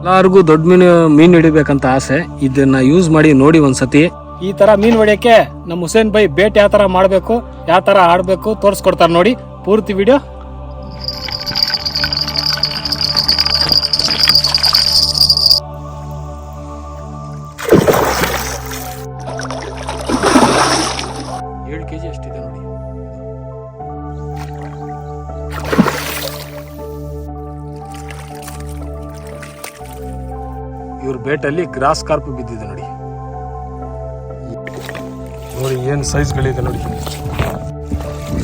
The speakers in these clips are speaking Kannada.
ಎಲ್ಲರಿಗೂ ದೊಡ್ಡ ಮೀನು ಹಿಡಿಬೇಕಂತ ಆಸೆ. ಇದನ್ನ ಯೂಸ್ ಮಾಡಿ ನೋಡಿ ಒಂದ್ಸತಿ. ಈ ತರ ಮೀನ್ ಹೊಡಿಯಕ್ಕೆ ನಮ್ಮ ಹುಸೇನ್ ಬೈ ಬೇಟ್ ಯಾವ ತರ ಮಾಡಬೇಕು, ಯಾವ ತರ ಆಡ್ಬೇಕು ತೋರಿಸ್ಕೊಡ್ತಾರೆ ನೋಡಿ. ಪೂರ್ತಿ ವಿಡಿಯೋ kg ಅಷ್ಟಿದೆ ನೋಡಿ. ಇವ್ರ ಬೇಟಲ್ಲಿ ಗ್ರಾಸ್ ಕಾರ್ಪ್ ಬಿದ್ದಿದೆ ನೋಡಿ. ನೋಡಿ ಏನು ಸೈಜ್ಗಳಿದೆ ನೋಡಿ.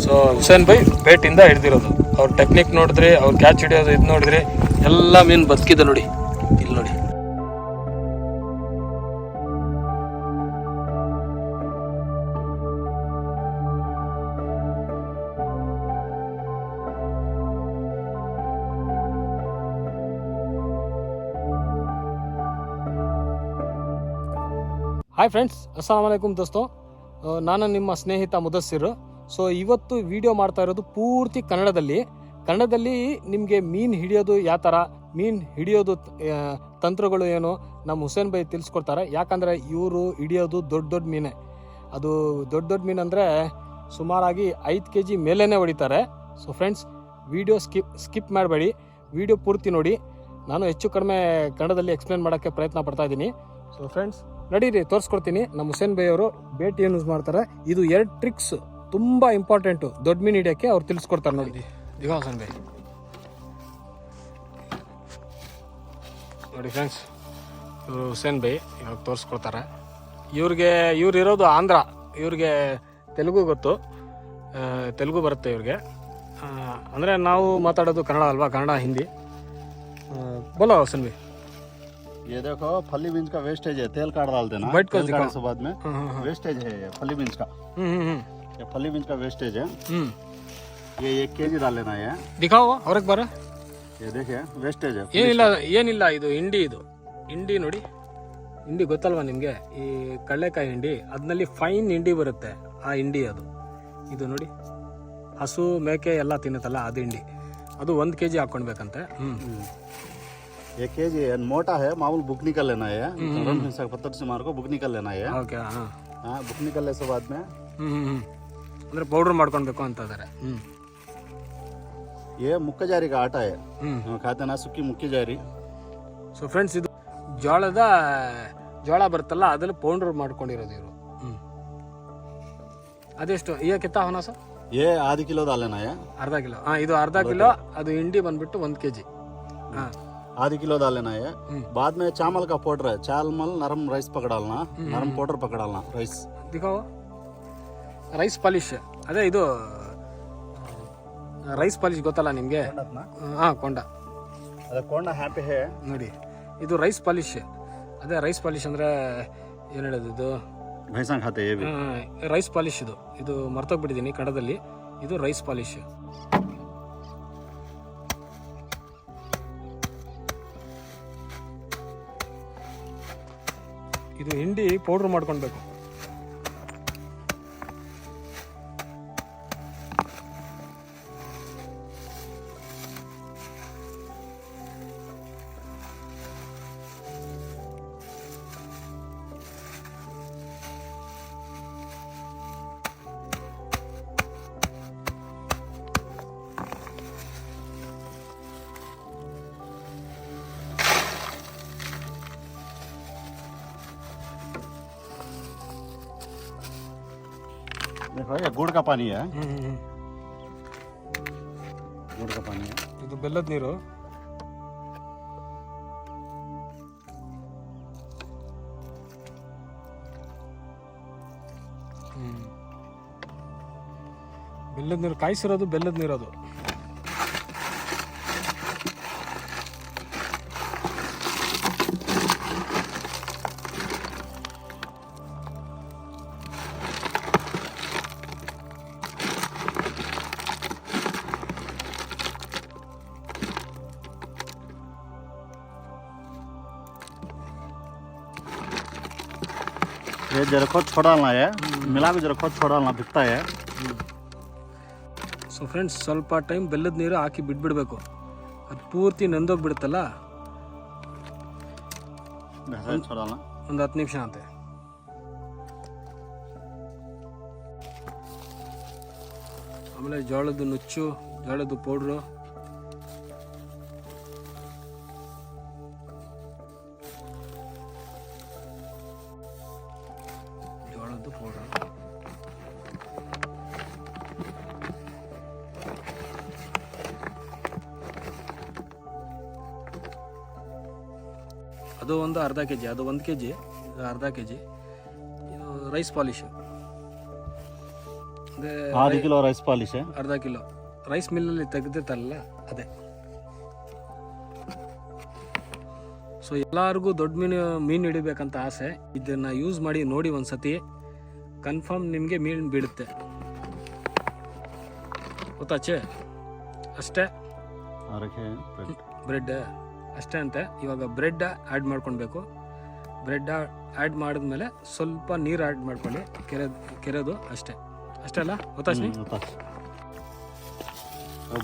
ಸೊ ಹುಸೇನ್ ಬೈ ಬೇಟಿಂದ ಹಿಡ್ದಿರೋದು. ಅವ್ರ ಟೆಕ್ನಿಕ್ ನೋಡಿದ್ರೆ, ಅವ್ರ ಕ್ಯಾಚ್ ಹಿಡಿಯೋದು ಇದು ನೋಡಿದ್ರೆ ಎಲ್ಲ ಮೀನು ಬದುಕಿದೆ ನೋಡಿ. ಇಲ್ಲಿ ನೋಡಿ. ಹಾಯ್ ಫ್ರೆಂಡ್ಸ್, ಅಸ್ಸಲಾಮ್ ವಲೈಕುಮ್ ದೋಸ್ತೋ. ನಾನು ನಿಮ್ಮ ಸ್ನೇಹಿತ ಮುದಸ್ಸಿರ್. ಸೊ ಇವತ್ತು ವಿಡಿಯೋ ಮಾಡ್ತಾ ಇರೋದು ಪೂರ್ತಿ ಕನ್ನಡದಲ್ಲಿ ನಿಮಗೆ ಮೀನು ಹಿಡಿಯೋದು ಯಾವ ಥರ, ಮೀನು ಹಿಡಿಯೋದು ತಂತ್ರಗಳು ಏನು ನಮ್ಮ ಹುಸೇನ್ ಬೈ ತಿಳಿಸ್ಕೊಡ್ತಾರೆ. ಯಾಕಂದರೆ ಇವರು ಹಿಡಿಯೋದು ದೊಡ್ಡ ಮೀನೇ. ಅದು ದೊಡ್ಡ ಮೀನು ಅಂದರೆ ಸುಮಾರಾಗಿ 5 kg ಮೇಲೇ ಹೊಡಿತಾರೆ. ಸೊ ಫ್ರೆಂಡ್ಸ್, ವಿಡಿಯೋ ಸ್ಕಿಪ್ ಮಾಡಬೇಡಿ, ವಿಡಿಯೋ ಪೂರ್ತಿ ನೋಡಿ. ನಾನು ಹೆಚ್ಚು ಕಡಿಮೆ ಕನ್ನಡದಲ್ಲಿ ಎಕ್ಸ್ಪ್ಲೇನ್ ಮಾಡೋಕ್ಕೆ ಪ್ರಯತ್ನ ಪಡ್ತಾ ಇದ್ದೀನಿ. ಸೊ ಫ್ರೆಂಡ್ಸ್, ನಡೀರಿ ತೋರಿಸ್ಕೊಡ್ತೀನಿ ನಮ್ಮ ಹುಸೇನ್ ಬೈ ಅವರು ಬೇಟ್ ಏನು ಯೂಸ್ ಮಾಡ್ತಾರೆ. ಇದು 2 ಟ್ರಿಕ್ಸ್ ತುಂಬ ಇಂಪಾರ್ಟೆಂಟು ದೊಡ್ಡ ಮೀನು ಹಿಡಿಯೋಕ್ಕೆ ಅವ್ರು ತಿಳಿಸ್ಕೊಡ್ತಾರೆ ನೋಡಿ. ಈಗ ಹುಸೇನ್ ಬೈ ನೋಡಿ ಫ್ರೆಂಡ್ಸ್, ಇವರು ಹುಸೇನ್ ಬೈ ಇವಾಗ ತೋರಿಸ್ಕೊಡ್ತಾರೆ. ಇವ್ರು ಇರೋದು ಆಂಧ್ರ. ಇವ್ರಿಗೆ ತೆಲುಗು ಗೊತ್ತು, ತೆಲುಗು ಬರುತ್ತೆ ಇವ್ರಿಗೆ. ಅಂದರೆ ನಾವು ಮಾತಾಡೋದು ಕನ್ನಡ ಅಲ್ವಾ, ಕನ್ನಡ ಹಿಂದಿ. ಬೋಲೋ ಹುಸೇನ್ ಬೈ. ये देखो फली बीन्स का वेस्टेज है, तेल काट डालते ना, तेल काटने के बाद में वेस्टेज है ये फली बीन्स का। ये फली बीन्स का वेस्टेज है। ये 1 kg डाल लेना है। दिखाओ और एक बार। ये देखिए वेस्टेज है। ಏನಿಲ್ಲ ಇದು ಹಿಂಡಿ ನೋಡಿ. ಹಿಂಡಿ ಗೊತ್ತಲ್ವಾ ನಿಮಗೆ? ಈ ಕಡಲೆಕಾಯಿ ಹಿಂಡಿ, ಅದ್ರಲ್ಲಿ ಫೈನ್ ಹಿಂಡಿ ಬರುತ್ತೆ. ಆ ಹಿಂಡಿ ಇದು ನೋಡಿ. ಹಸು ಮೇಕೆ ಎಲ್ಲ ತಿನ್ನುತ್ತಲ್ಲ ಅದು ಹಿಂಡಿ. ಅದು 1 kg ಹಾಕೊಳ್ಬೇಕಂತೆ. 1 kg मोटा है, मामूल बुक निकल लेना है। पत्थर से मार को बुक निकल लेना है। ಓಕೆ. बुक निकलने से बाद में ಅಂದ್ರೆ ಪೌಡರ್ ಮಾಡ್ಕೊಳ್ಬೇಕು ಅಂತ ಇದ್ದಾರೆ. ये मुक्का जारी का आटा है, खाते ना सुक्की मुक्की जारी। ಸೊ ಫ್ರೆಂಡ್ಸ್, ಇದು ಜೋಳ ಬರುತ್ತಲ್ಲ ಅದ್ರಲ್ಲಿ ಪೌಡರ್ ಮಾಡ್ಕೊಂಡಿರೋದು ಇವರು. ಅದೆಷ್ಟು ಈಗ ಕಿತ್ತಾ ಹೋನ ಸರ್? ये आधा किलो डाल लेना है। ಅರ್ಧ ಕಿಲೋ. ಇದು ಅರ್ಧ ಕಿಲೋ. ಅದು ಹಿಂಡಿ ಬಂದ್ಬಿಟ್ಟು 1 kg. आधी किलो डाल लेना है। बाद में चावल का पाउडर है, चावल नरम राइस पकड़ालना, नरम पाउडर पकड़ालना राइस। दिखाओ ರೈಸ್ ಪಾಲಿಶ್. ಅದೇ ಇದು ರೈಸ್ ಪಾಲಿಶ್ ಗೊತ್ತಲ್ಲ ನಿಮಗೆ? ಕೊಂಡ. ಅದೇ ಕೊಂಡ ಹ್ಯಾಪಿ ಹೇ ನೋಡಿ. ಇದು ರೈಸ್ ಪಾಲಿಶ್. ಅದೇ ರೈಸ್ ಪಾಲಿಶ್ ಅಂದ್ರೆ ಏನು ಹೇಳೋದು, ಇದು ಭೈಸಂಗ್ ಖಾತೆ ರೈಸ್ ಪಾಲಿಶ್. ಇದು ಮರ್ತೋಗ್ಬಿಟ್ಟಿದ್ದೀನಿ ಕನ್ನಡದಲ್ಲಿ. ಇದು ರೈಸ್ ಪಾಲಿಶ್. ಇದು ಹಿಂಡಿ ಪೌಡ್ರ್ ಮಾಡ್ಕೊಳ್ಬೇಕು. देखो ये गुड़ का पानी है। गुड़ का पानी है। ಇದು ಬೆಲ್ಲದ ನೀರು. ಬೆಲ್ಲದ ನೀರು ಕಾಯಿಸಿರೋದು, ಬೆಲ್ಲದ ನೀರದು. ये जरा खुद छोड़ालना है, मिला के जरा खुद छोड़ालना बिकता है। ಸೊ ಫ್ರೆಂಡ್ಸ್, ಸ್ವಲ್ಪ ಟೈಮ್ ಬೆಲ್ಲದ ನೀರು ಹಾಕಿ ಬಿಟ್ಬಿಡ್ಬೇಕು. ಅದು ಪೂರ್ತಿ ನೆಂದೋಗ್ಬಿಡುತ್ತಲ್ಲ, ಒಂದು 10 ನಿಮಿಷ ಅಂತೆ. ಆಮೇಲೆ ಜೋಳದ ನುಚ್ಚು, ಜೋಳದ ಪೌಡ್ರು, ಅದು ಒಂದು ಅರ್ಧ ಕೆ ಜಿ, ಅದು 1 kg, ಅರ್ಧ ಕೆ ಜಿ. ಇದು ರೈಸ್ ಪಾಲಿಶು, ಅದೇ 6 ಕಿಲೋ ರೈಸ್ ಪಾಲಿಶ್, ಅರ್ಧ ಕಿಲೋ ರೈಸ್ ಮಿಲ್ಲಲ್ಲಿ ತೆಗೆದಿರ್ತಲ್ಲ ಅದೇ. ಸೊ ಎಲ್ಲರಿಗೂ ದೊಡ್ಡ ಮೀನು ಹಿಡಿಬೇಕಂತ ಆಸೆ. ಇದನ್ನು ಯೂಸ್ ಮಾಡಿ ನೋಡಿ ಒಂದು ಸತಿ, ಕನ್ಫರ್ಮ್ ನಿಮಗೆ ಮೀನು ಬೀಳುತ್ತೆ. ಗೊತ್ತಾಚೆ? ಅಷ್ಟೇ. ಬ್ರೆಡ್ ಅಷ್ಟೇ ಅಂತೆ. ಇವಾಗ ಬ್ರೆಡ್ ಆ್ಯಡ್ ಮಾಡ್ಕೊಳ್ಬೇಕು. ಬ್ರೆಡ್ ಆ್ಯಡ್ ಮಾಡಿದ್ಮೇಲೆ ಸ್ವಲ್ಪ ನೀರು ಆ್ಯಡ್ ಮಾಡ್ಕೊಳ್ಳಿ, ಕೆರೆದು ಅಷ್ಟೇ. ಅಷ್ಟೇ ಅಲ್ಲ? ಗೊತ್ತಾಚಿ?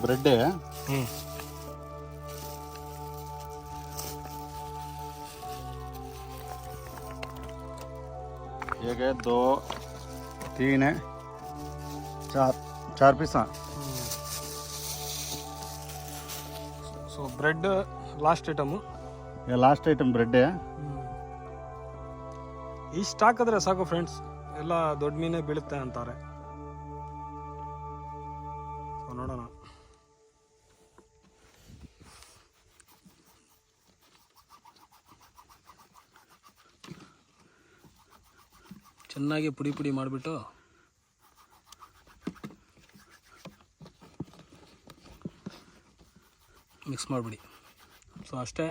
ಬ್ರೆಡ್ एक है 2 3 है 4 piece. So bread last item. ये लास्ट आइटम ब्रेड है. ಇಷ್ಟು ಹಾಕಿದ್ರೆ ಸಾಕು ಫ್ರೆಂಡ್ಸ್, ಎಲ್ಲ ದೊಡ್ಡ ಮೀನೇ ಬೀಳುತ್ತೆ ಅಂತಾರೆ. ಸೊ ನೋಡೋಣ. ಚೆನ್ನಾಗಿ ಪುಡಿ ಮಾಡಿಬಿಟ್ಟು ಮಿಕ್ಸ್ ಮಾಡಿಬಿಡಿ. ಸೊ ಅಷ್ಟೇ.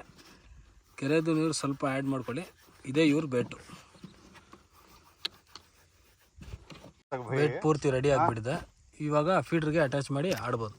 ಕೆರೆದು ನೀರು ಸ್ವಲ್ಪ ಆ್ಯಡ್ ಮಾಡ್ಕೊಳ್ಳಿ. ಇದೇ ಇವ್ರ ಬೇಟು. ಬೇಟ್ ಪೂರ್ತಿ ರೆಡಿ ಆಗಿಬಿಟ್ಟಿದೆ. ಇವಾಗ ಫೀಡ್ರಿಗೆ ಅಟ್ಯಾಚ್ ಮಾಡಿ ಆಡ್ಬೋದು.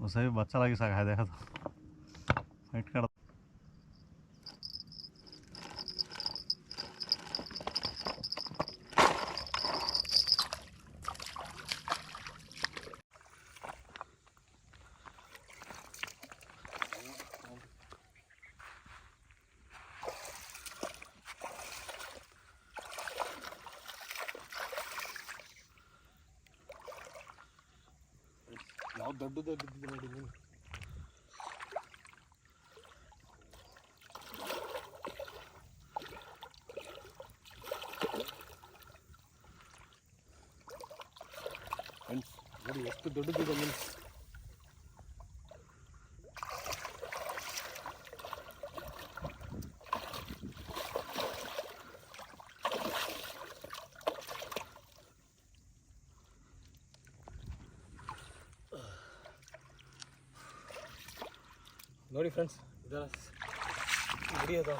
उसे भी बच्चा लगी सका है, देखा तो फाइट कर. ಯಾವ ದೊಡ್ಡದೇ ಬಿದ್ದಿದೆ ನೋಡಿ ಮೀನು. ಫ್ರೆಂಡ್ಸ್ ನೋಡಿ ಎಷ್ಟು ದೊಡ್ಡದಿದೆ ಮೀನು. ನೋಡಿ ಫ್ರೆಂಡ್ಸ್, ಇದರ ಹಿಡಿಯೋದು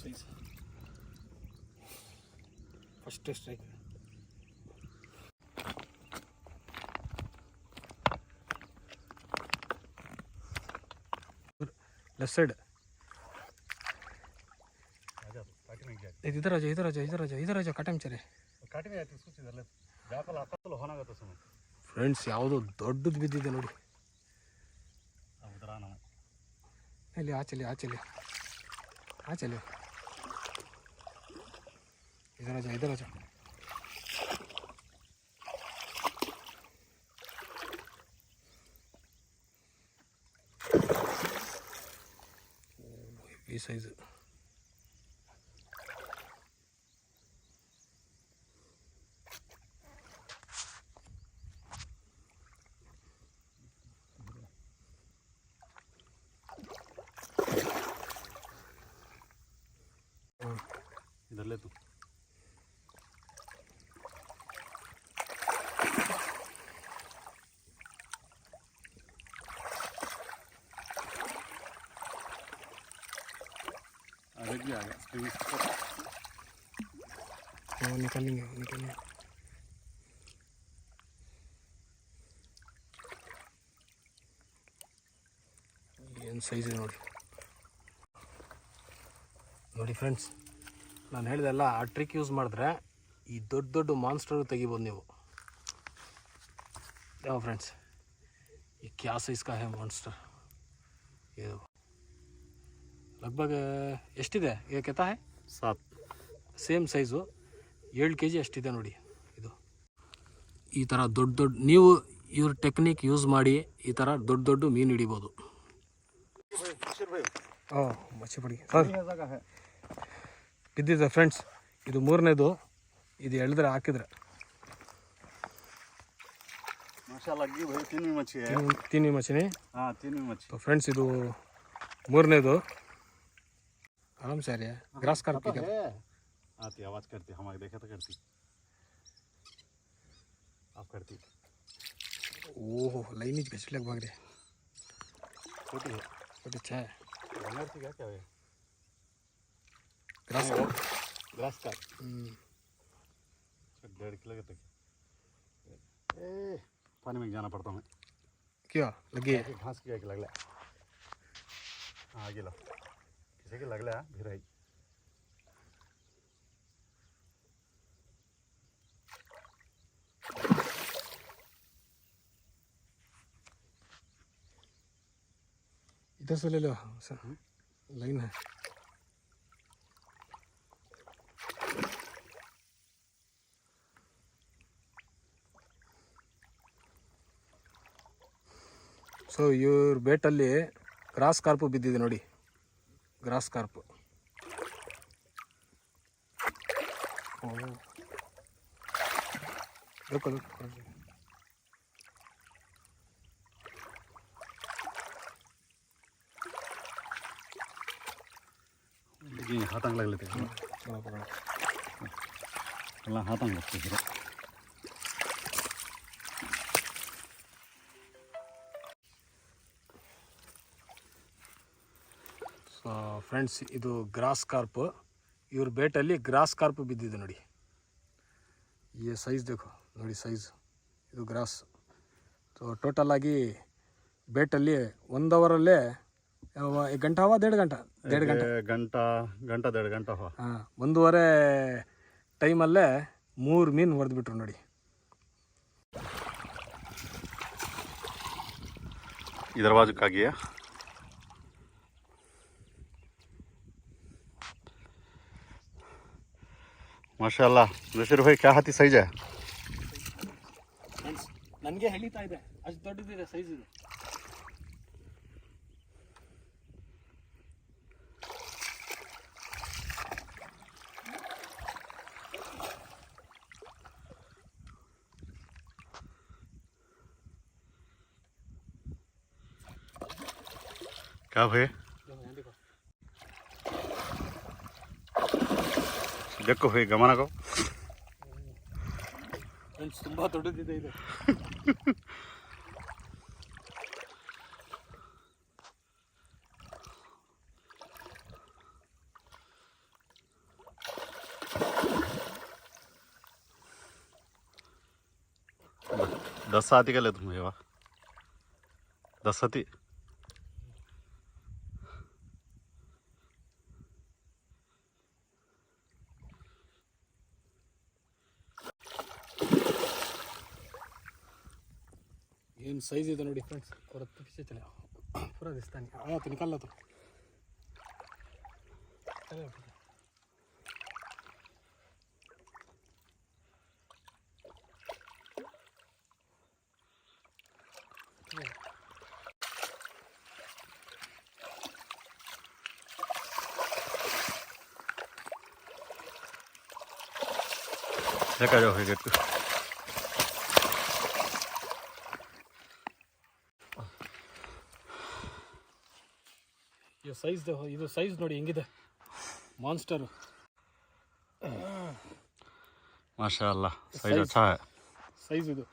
size first strike. Left side ಇದರ ಕಾಟಂಚರೆ ಫ್ರೆಂಡ್ಸ್, ಯಾವುದೋ ದೊಡ್ಡದು ಬಿದ್ದಿದೆ ನೋಡಿ. ಇಲ್ಲಿ ಆಚೆಲಿ ಇದರ ಈ ಸೈಜ್. इधर ले तू. आ गया. निकालेंगे. ಏನು ಸೈಜ್ ನೋಡಿ ಫ್ರೆಂಡ್ಸ್, ನಾನು ಹೇಳಿದೆಲ್ಲ ಆ ಟ್ರಿಕ್ ಯೂಸ್ ಮಾಡಿದ್ರೆ ಈ ದೊಡ್ಡ ಮಾನ್ಸ್ಟರ್ ತೆಗಿಬೋದು ನೀವು. ಯಾವ ಫ್ರೆಂಡ್ಸ್, ಈ ಕ್ಯಾ ಸೈಜ್ ಕಾ ಹೈ ಮಾನ್ಸ್ಟರ್. ಇದು ಲಗ್ಭಗ್ ಎಷ್ಟಿದೆ ಈಗ ಕೆತ್ತಾ ಹೈ? 7 ಸೇಮ್ ಸೈಜು 7 kg ಅಷ್ಟಿದೆ ನೋಡಿ. ಇದು ಈ ಥರ ದೊಡ್ಡ ನೀವು ಇವ್ರ ಟೆಕ್ನಿಕ್ ಯೂಸ್ ಮಾಡಿ ಈ ಥರ ದೊಡ್ಡ ಮೀನು ಹಿಡಿಬೋದು. ಮಚ್ಚಿ ಪಡಿ ಸರ್ ಬಿದ್ದಿದೆ ಫ್ರೆಂಡ್ಸ್. ಇದು 3ನೇದು. ಇದು ಎಳೆದ್ರೆ ಹಾಕಿದ್ರೆ माशाल्लाह लगी भाई. 3वीं मच्छी है. 3वीं मच्छी नहीं? हाँ 3वीं मच्छी. तो फ्रेंड्स ಇದು 3ನೇದು. आराम से आ रही है. ग्रास कार्प की आती आवाज़ करती. हमारे देखा तो करती. आप करती. ओहो लाइन ही गचले भाग रहे. छोटी है. छोटी अच्छा है. रनर थी क्या है? Grass carp. 1.5 किलो के तक. पानी में जाना पड़ता हमें. क्या लगी है? घास की लग ला. हाँ गिला किसी के लग ला फिर आई. इधर से ले लो सर, लाइन है. ಸೊ ಇವ್ರ ಬೇಟಲ್ಲಿ ಗ್ರಾಸ್ ಕಾರ್ಪು ಬಿದ್ದಿದೆ ನೋಡಿ. Gross carp. हाथांग लग लेते हैं. अल्लाह हाथांग लगते हैं. ಸೊ ಫ್ರೆಂಡ್ಸ್, ಇದು ಗ್ರಾಸ್ ಕಾರ್ಪ್. ಇವ್ರ ಬೇಟಲ್ಲಿ ಗ್ರಾಸ್ ಕಾರ್ಪ್ ಬಿದ್ದಿದೆ ನೋಡಿ. ಈ ಸೈಜ್ देखो ನೋಡಿ ಸೈಜ್. ಇದು ಗ್ರಾಸ್. ಸೊ ಟೋಟಲ್ ಆಗಿ ಬೇಟಲ್ಲಿ 1 ಅವರಲ್ಲೇ 1 ಗಂಟೆ ಹವಾ 1.5 ಗಂಟೆ 1.5 घंटा हुआ. ಹಾಂ, 1.5 ಟೈಮಲ್ಲೇ 3 ಮೀನು ಹೊಡೆದ್ಬಿಟ್ರು ನೋಡಿ. इधर बाजू का गया. माशाल्लाह नसीर भाई क्या हाथी सही है. ನನಗೆ ಹೇಳಿತಾ ಇದೆ ಅಷ್ಟು ದೊಡ್ಡದಿದೆ ಸೈಜ್. ಇದು क्या भाई देखो भाई गमन को. ಫ್ರೆಂಡ್ಸ್, ತುಂಬ ದೊಡ್ಡದಿದೆ ಇದು. 10 हाथी का ले तुम ये 10 हाथी ಏನು ಸೈಜ್ ಇದೆ ನೋಡಿ ಫ್ರೆಂಡ್ಸ್ ಕೊರತೆ ಪಿಚ್ಚೆ ಪೂರ ದಿಸ್ತಾನೆ ಆಯ್ತು ನಿಕಲ್ಲ तो देखा जाओ गेट को ಇದು ಸೈಜ್ ನೋಡಿ ಹೆಂಗಿದೆ ಮಾನ್ಸ್ಟರ್ माशाल्लाह साइज अच्छा है ಸೈಜ್ ಇದು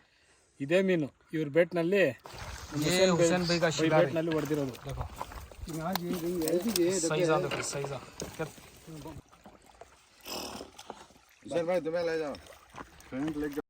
ಇದೇ ಮೀನು ಇವ್ರ ಬೇಟ್ನಲ್ಲಿ ಹುಸೇನ್ ಬೈ ಬೇಟ್ನಲ್ಲಿ ಹೊಡೆದಿರೋದು ಸೈಜ್ भाई तुम्हें ले जाओ